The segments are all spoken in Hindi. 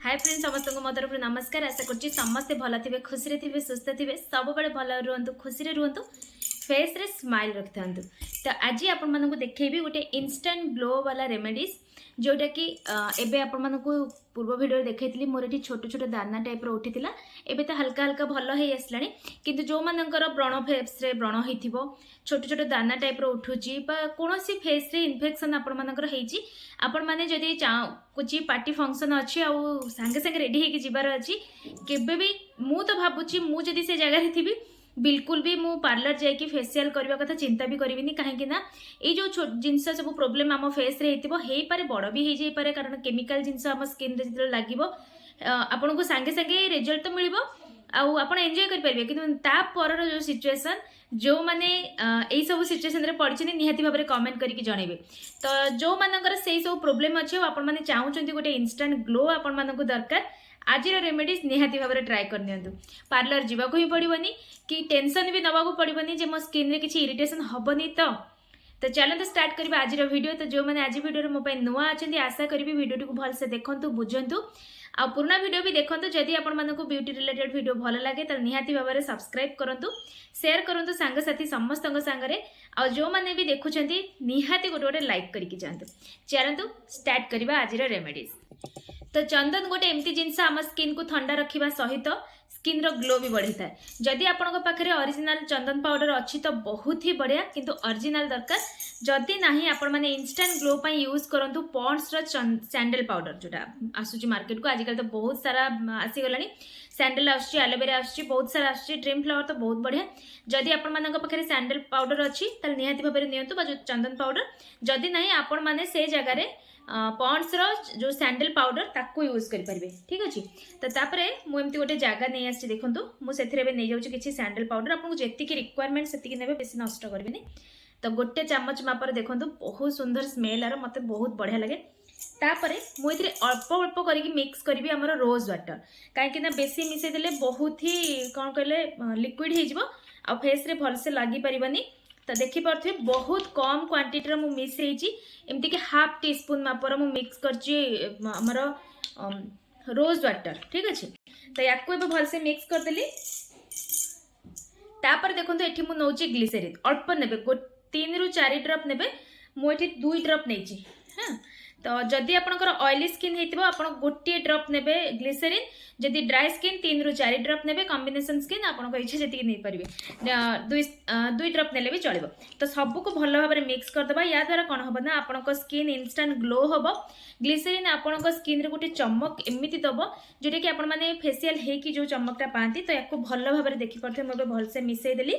हाय फ्रेंड्स समस्त को मो तरफ नमस्कार। आशा कर समस्ते भल थे खुशी थे सुस्थ थे सब बड़े भल रुहतु खुशी रुहतु फेस रे स्माइल रखि था। तो आज आपण मानक देखी गोटे इनस्टांट ग्लो वाला रेमेडीज जोटा कि एबे आपण मानक पूर्व वीडियो देखी मोर ये छोट छोट दाना टाइप रो उठी एबे तो हल्का हल्का भल हो आसला किंतु जो मानकर व्रण फेस रे व्रण हो छोट छोट दाना टाइप रो उठुची कौन सी फेस रे इन्फेक्शन आपण मानकर होईची आपण माने जदी कुछ पार्टी फंक्शन अच्छी आउ सांगे सांगे रेडी होगी जीवार अच्छी केबे भी मु तो भावुची मु जदी से जगह रे थी बिल्कुल भी मु पार्लर जाइए फेसियल करने कथा चिंता भी करी कहीं ये जो जिनस सब प्रोब्लेम आम फेस रे हो पारे बड़ भी हो जाए कारण केमिकल जिनस आम स्किन रे जो लगे आपन को सांगे सांगे रिजल्ट तो मिल आपड़ एंजॉय करेंगे कि जो सिचुएसन जो मैंने यही सब सिचुएसन रे पड़ी निहाती भाव में कमेंट करके जनइबे। तो जो मानकर से सब प्रोब्लेम अच्छे आपण मैंने चाहूँगी गोटे इनस्टांट ग्लो आपण मानक दरकार आज रेमेडीज निहाती भाव में ट्राए कर दिंतु। पार्लर जावाक ही पड़ोनी कि टेंशन भी नवाक पड़ोनी जे मो स्किन रे किसी इरिटेशन हेनी। तो चलते स्टार्ट करवा आज वीडियो। तो जो मैंने आज वीडियो मो नुआ अच्छा आशा करी वीडियो टी भलसे देखु बुझंतु आ पुराना वीडियो भी देखो। जदि आपण मानक ब्यूटी रिलेटेड वीडियो भल लगे तो निहाती भाव में सब्सक्राइब करूँ शेयर करूँ सांगसाथी समस्त सांगे आ जो मैंने भी देखुंत निहाती गोटे गोटे लाइक करके जातु। चलतु स्टार्ट करवा आज रेमेडीज। तो चंदन गोटे एमती जिनस आम स्किन को ठंडा रखा सहित स्किन रो ग्लो भी बढ़ी था। जदि आपण पाखे ओरिजिनल चंदन पाउडर अच्छी तो बहुत ही बढ़िया किंतु ओरिजिनल दरकार जदि नहीं आपण माने इंस्टेंट ग्लो पर यूज करंतु पॉन्ड्स रो सैंडल पाउडर जोटा आसुची मार्केट को आजकल तो बहुत सारा आसीगला सैंडल आसुची एलोवेरा आसुची बहुत सारा आसुची ड्रीम फ्लावर तो बहुत बढ़िया। जदि आपण मानक पाखे सैंडल पाउडर अच्छी ताल निहाती भाव में नियंतु जो चंदन पाउडर जदि नहीं आपण माने से जगह पॉन्ड्स रो जो सैंडल पाउडर ताको यूज कर पारे। ठीक अच्छे। तो तापर मुझे गोटे जगह नहीं आसी देखूँ मुझे नहीं जाऊँ कि सैंडल पाउडर आपको जी रिक्वायरमेंट से ने बेस नष्ट करेंगे। तो गोटे चामच मापर देखूँ बहुत सुंदर स्मेल आर मत बहुत बढ़िया लगे। तापर मुझे अल्प अल्प करके मिक्स करी आमर रोज वाटर कहीं बेसी मिसेदेले बहुत ही कौन कहले लिक्विड हो फेस रे भलसे लगी पारनी। तो देखिपे बहुत कम क्वांटिटी मु मिस एमती कि हाफ टी स्पून मापर मु मिक्स करमर रोज वाटर। ठीक अच्छे। तो या भलसे मिक्स करदेली। तापर देखो ये मुझे नौची ग्लिसरीन अल्प ने 3 ରୁ 4 ड्रप ने मुझे 2 ड्रप नहीं। हाँ तो जदि आपंकर ऑयली स्किन होता गोटे ड्रप ने ग्लिसरीन जदि ड्राई स्किन 3 ରୁ 4 ड्रप ने कॉम्बिनेशन स्किन आपन इच्छा जी नहीं पारे 2 ड्रप ने भी चलो। तो सबको भल भाव में मिक्स करदे या द्वारा कौन हम ना आपण स्किन इंस्टांट ग्लो हम। ग्लिसरीन आपण स्किन रे गोटे चमक एमती दब जोटा कि आपण मैंने फेसियल होगी जो चमकटा पाती। तो या भल भाव में देखिपे मुझे भलसे मिसईदेली।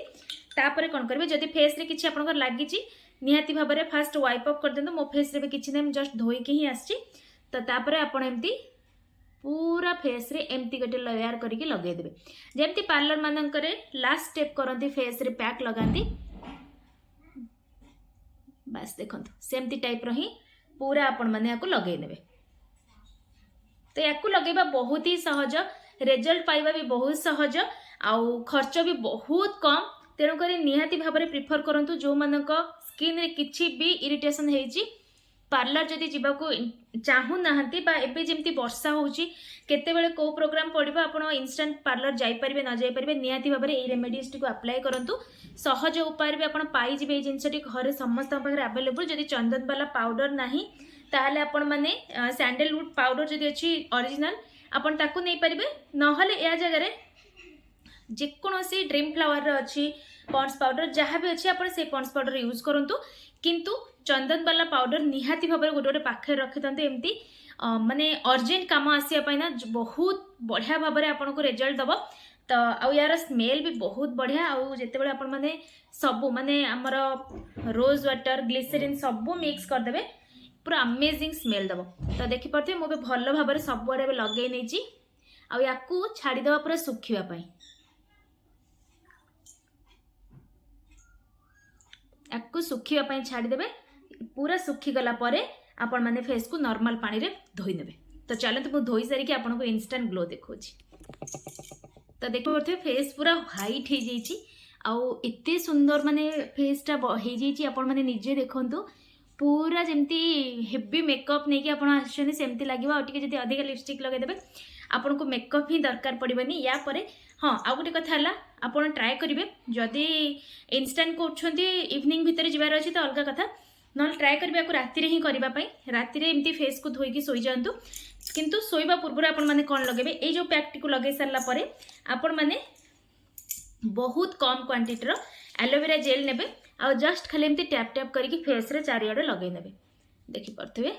तापर कौन करेंगे जदि फेस रे किसी आपंकर लगी निहाती भाव में फास्ट वाइप अप कर दिंतु। मो फेस रे भी किसी नहीं जस्ट धोईकी ही आसी। तो तापर आपण एमती पूरा फेस रे एमती गोटे लेयर करके लगेदेवे जमती पार्लर मानक लास्ट स्टेप करती फेस रे पैक लगाती बस देखो सेमती टाइप रही पूरा आपण मैंने या लगेदेवे। तो या लगेबा बहुत ही सहज रिजल्ट पाइबा भी बहुत सहज आउ खर्च भी बहुत कम। तेणुक निहाती भाव में प्रिफर करंतु जो मानक स्किन रे किछि भी इरिटेशन हेजी पार्लर जदि जीवाको चाहू नाहंती बा एबे जेमती वर्षा होउची केतेबेले को प्रोग्राम पड़िबा आपण इंस्टेंट पार्लर जाई परिबे न जाई परिबे निहाती भाव में ए रेमेडीज टी को अप्लाई करंतु। सहज उपाय भी आपण पाई जिबे ए जिंसटी घरे समस्त पाखरे अवेलेबल। जदि चंदन वाला पाउडर नाही ताहले आपण माने सैंडलवुड पाउडर जदि अछि ओरिजिनल आपण ताकू नै परिबे नहले या जगह रे जेकोसी ड्रीम फ्लावर अच्छी पॉन्ड्स पाउडर जहाँ भी अच्छी आपड़ से पॉन्ड्स पाउडर यूज करंतु किंतु चंदन वाला पाउडर निहाती भाव में गोटे गोटे पाखे रखि था एमती माने अर्जेंट काम आसापी ना बहुत बढ़िया भाव में आपन को रिजल्ट दब। तो आउ यार स्मेल भी बहुत बढ़िया आउ जितेबाला आपण माने सबू माने आमर रोज वाटर ग्लिसरीन सबू मिक्स करदे पूरा अमेजिंग स्मेल दब। तो देखिपे मुझे भल भाव में सबुआड़े लगे नहीं आउ छाड़ीद पूरा सुखापी या सुखापी छाड़ीदे पूरा सुखीगला आपण मैंने फेस को नॉर्मल पानी रे धोईने। तो चलते मुझे धोई सारिकी आपको इंस्टेंट ग्लो देखो। तो देखिए फेस पूरा व्हाइट हो जाइए आउ एते सुंदर माने फेसटा हो जाइए। आपण मैंने निजे देखंतु पूरा जमती हेवी मेकअप नहीं कि आपण आछन सेमती लागो आ टिके जदी अधिक लिपस्टिक लगे देबे आपन को मेकअप ही दरकार पड़िबनी या परे। हाँ आउ गोटे कथा है आपन ट्राए करेंगे जदि इंस्टांट कर इवनिंग भितर जबार अच्छे तो अलग कथा ना ट्राए करेंगे आपको राति ही करने राति एमती फेस को धोईकी शोई जातु किंतु शोवा पूर्व आपण मैंने कौन लगे ये जो पैकटी को लगे सारापर आपण मैंने बहुत कम क्वांटिटीर एलोवेरा जेल ने आ जस्ट खाली एमती टैप टैप करके फेस रे चारिआडे लगे ने देखी पारे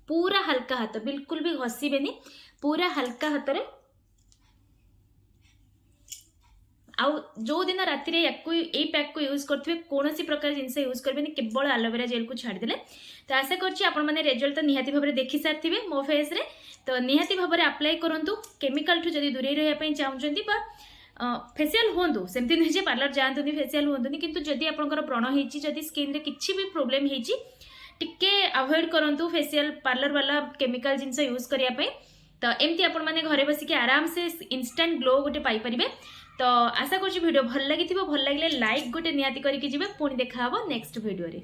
पूरा हल्का हाथ बिल्कुल भी घसीबेनी पूरा हल्का हाथ रे आउ जो दिन राति यही पैक को यूज करेंगे कौन प्रकार जिनस यूज करेंगे केवल एलोवेरा जेल को छाड़देले। तो आशा कर रिजल्ट तो निहाती भाव में देखी सारी मो फेस रे तो निहाती भाव में अप्लाई करूँ केमिकल ठू जब दूरे रही चाहते फेसियाल हूँ सेमती नुहे पार्लर जातु फेसियाल हूँ किंतु जदि आपंकर व्रण होती स्किन रे किसी भी प्रोब्लेम होती टिके अवॉइड करूँ फेसियाल पार्लर वाला केमिकल जिनस यूज करने तो एमती आपण मैंने घरे बसिक आराम से इंस्टांट ग्लो गोटे पाइपर। तो आशा करूँ वीडियो भल लगी लाइक गोटे निहाती करके पुणी देखा नेक्स्ट वीडियो रे।